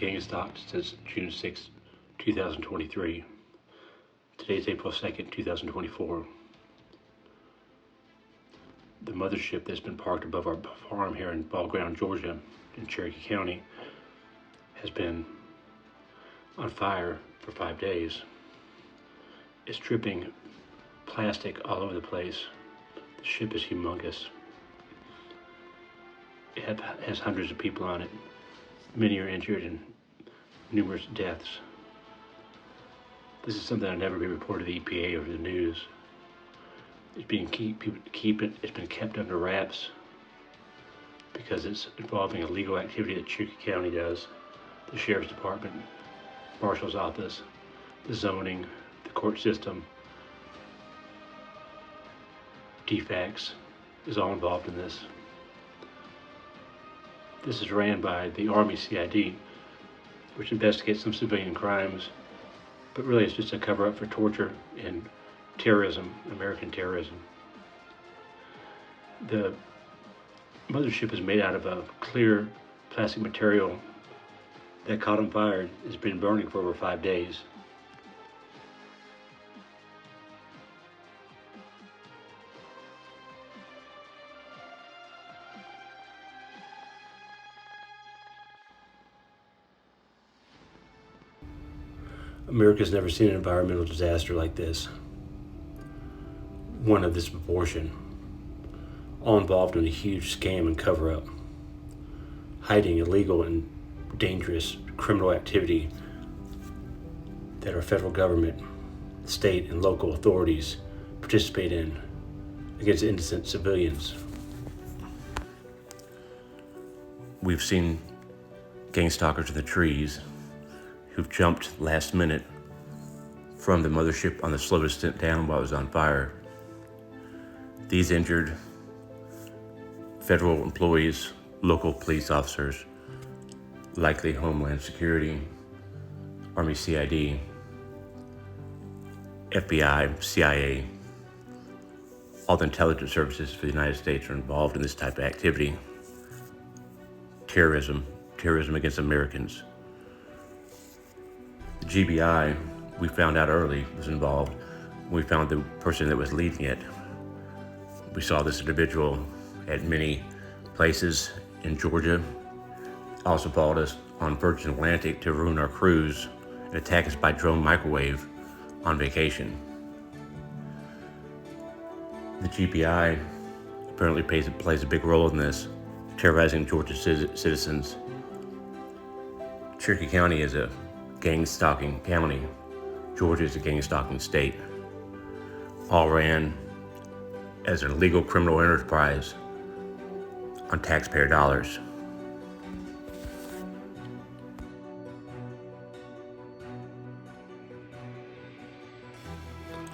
gang stalked since June 6, 2023. Today's April 2nd, 2024. The mothership that's been parked above our farm here in Ball Ground, Georgia, in Cherokee County, has been on fire for 5 days. It's dripping plastic all over the place. The ship is humongous. It has hundreds of people on it. Many are injured and numerous deaths. This is something that never been reported to the EPA or the news. It's been kept under wraps because it's involving illegal activity that Cherokee County does. The Sheriff's Department, Marshal's Office, the zoning, the court system, DFACS is all involved in this. This is ran by the Army CID, which investigates some civilian crimes, but really it's just a cover-up for torture and terrorism, American terrorism. The mothership is made out of a clear plastic material that caught on fire. Has been burning for over 5 days. America's never seen an environmental disaster like this. One of this proportion. All involved in a huge scam and cover-up. Hiding illegal and dangerous criminal activity that our federal government, state and local authorities participate in against innocent civilians. We've seen gang stalkers in the trees who've jumped last minute from the mothership on the slow descent down while it was on fire. These injured federal employees, local police officers, likely Homeland Security, Army CID, FBI, CIA, all the intelligence services for the United States are involved in this type of activity. Terrorism against Americans. The GBI, we found out early, was involved. We found the person that was leading it. We saw this individual at many places in Georgia. Also followed us on Virgin Atlantic to ruin our cruise and attack us by drone microwave on vacation. The GBI apparently plays a big role in this, terrorizing Georgia citizens. Cherokee County is a gang-stalking county. Georgia is a gang-stalking state. All ran as an illegal criminal enterprise on taxpayer dollars.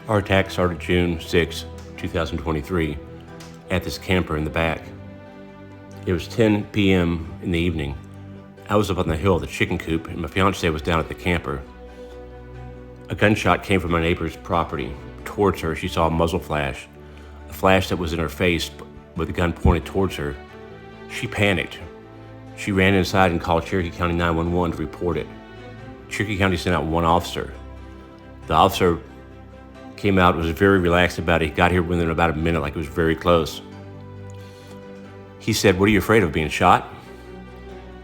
Our attack started June 6, 2023, at this camper in the back. It was 10 p.m. in the evening. I was up on the hill at the chicken coop, and my fiancée was down at the camper. A gunshot came from my neighbor's property. Towards her, she saw a muzzle flash, a flash that was in her face with the gun pointed towards her. She panicked. She ran inside and called Cherokee County 911 to report it. Cherokee County sent out one officer. The officer came out, was very relaxed about it. He got here within about a minute, like it was very close. He said, "What are you afraid of, being shot?"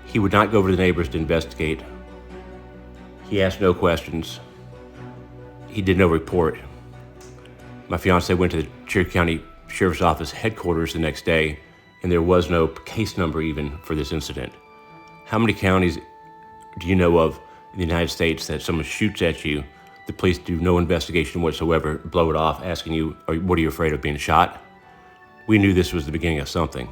He would not go over to the neighbors to investigate. He asked no questions. He did no report. My fiance went to the Cherokee County Sheriff's Office headquarters the next day, and there was no case number even for this incident. How many counties do you know of in the United States that someone shoots at you, the police do no investigation whatsoever, blow it off, asking you, what are you afraid of, being shot? We knew this was the beginning of something.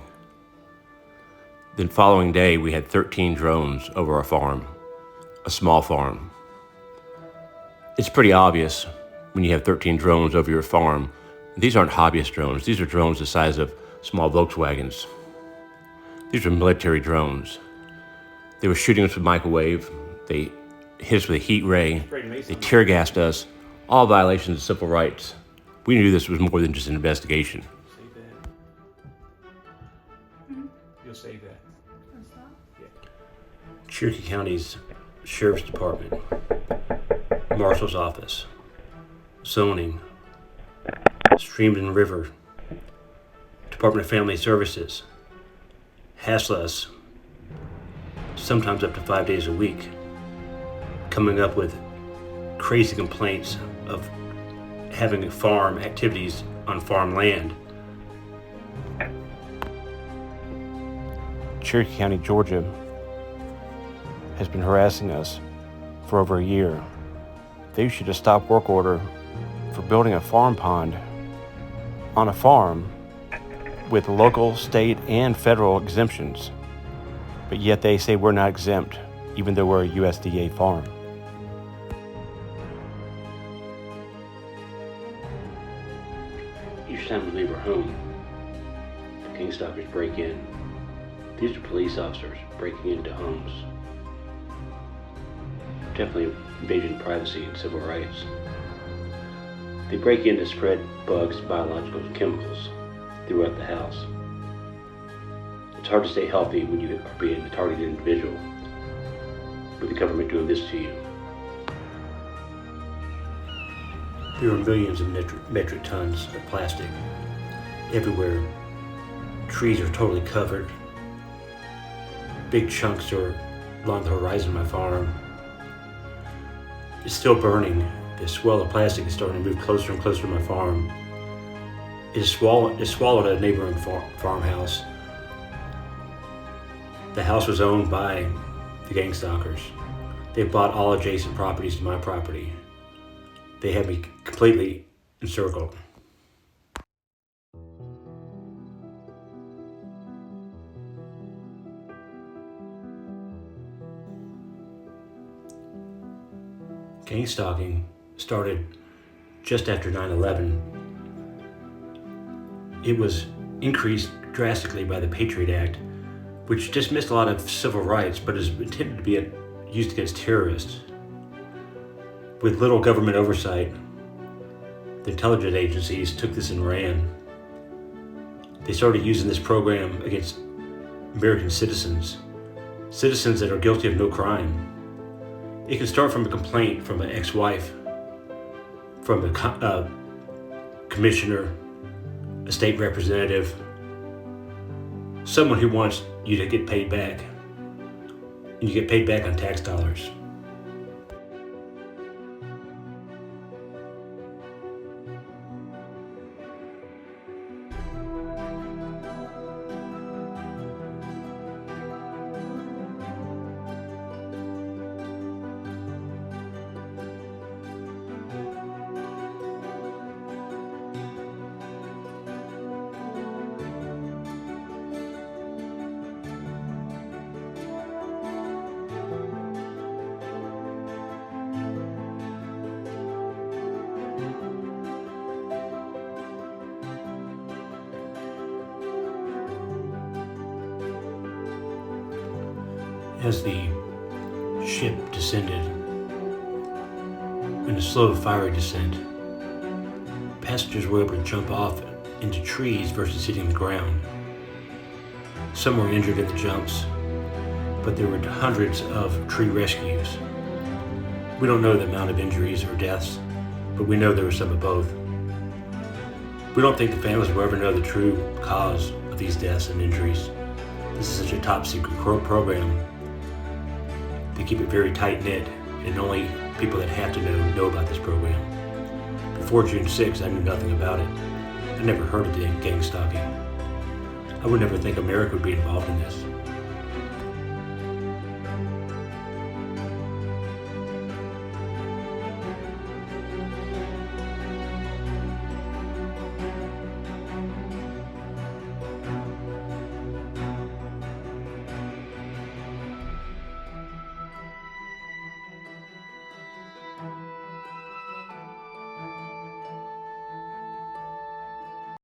The following day, we had 13 drones over our farm, a small farm. It's pretty obvious when you have 13 drones over your farm. These aren't hobbyist drones. These are drones the size of small Volkswagens. These are military drones. They were shooting us with microwave. They hit us with a heat ray. They tear gassed us. All violations of civil rights. We knew this was more than just an investigation. Save that. You'll save that. Cherokee County's Sheriff's Department, Marshal's Office, Zoning, Stream and River, Department of Family Services, hassle us, sometimes up to 5 days a week, coming up with crazy complaints of having farm activities on farm land. Cherokee County Georgia has been harassing us for over a year. They issued a stop work order for building a farm pond on a farm with local, state, and federal exemptions, but yet they say we're not exempt, even though we're a USDA farm. Each time we leave our home, the gang stalkers break in. These are police officers breaking into homes. Definitely invasion of privacy and civil rights. They break in to spread bugs, biologicals, and chemicals throughout the house. It's hard to stay healthy when you are being a targeted individual with the government doing this to you. There are millions of metric tons of plastic everywhere. Trees are totally covered. Big chunks are along the horizon of my farm. It's still burning. The swell of plastic is starting to move closer and closer to my farm. It swallowed a neighboring farmhouse. The house was owned by the gang stalkers. They bought all adjacent properties to my property. They had me completely encircled. Gang stalking started just after 9/11. It was increased drastically by the Patriot Act, which dismissed a lot of civil rights, but is intended to be used against terrorists. With little government oversight, the intelligence agencies took this and ran. They started using this program against American citizens that are guilty of no crime. It can start from a complaint from an ex-wife, from a commissioner, a state representative, someone who wants you to get paid back, and you get paid back on tax dollars. As the ship descended in a slow, fiery descent, passengers were able to jump off into trees versus hitting the ground. Some were injured in the jumps, but there were hundreds of tree rescues. We don't know the amount of injuries or deaths, but we know there were some of both. We don't think the families will ever know the true cause of these deaths and injuries. This is such a top secret program. They keep it very tight-knit, and only people that have to know about this program. Before June 6th, I knew nothing about it. I never heard of gang stalking. I would never think America would be involved in this.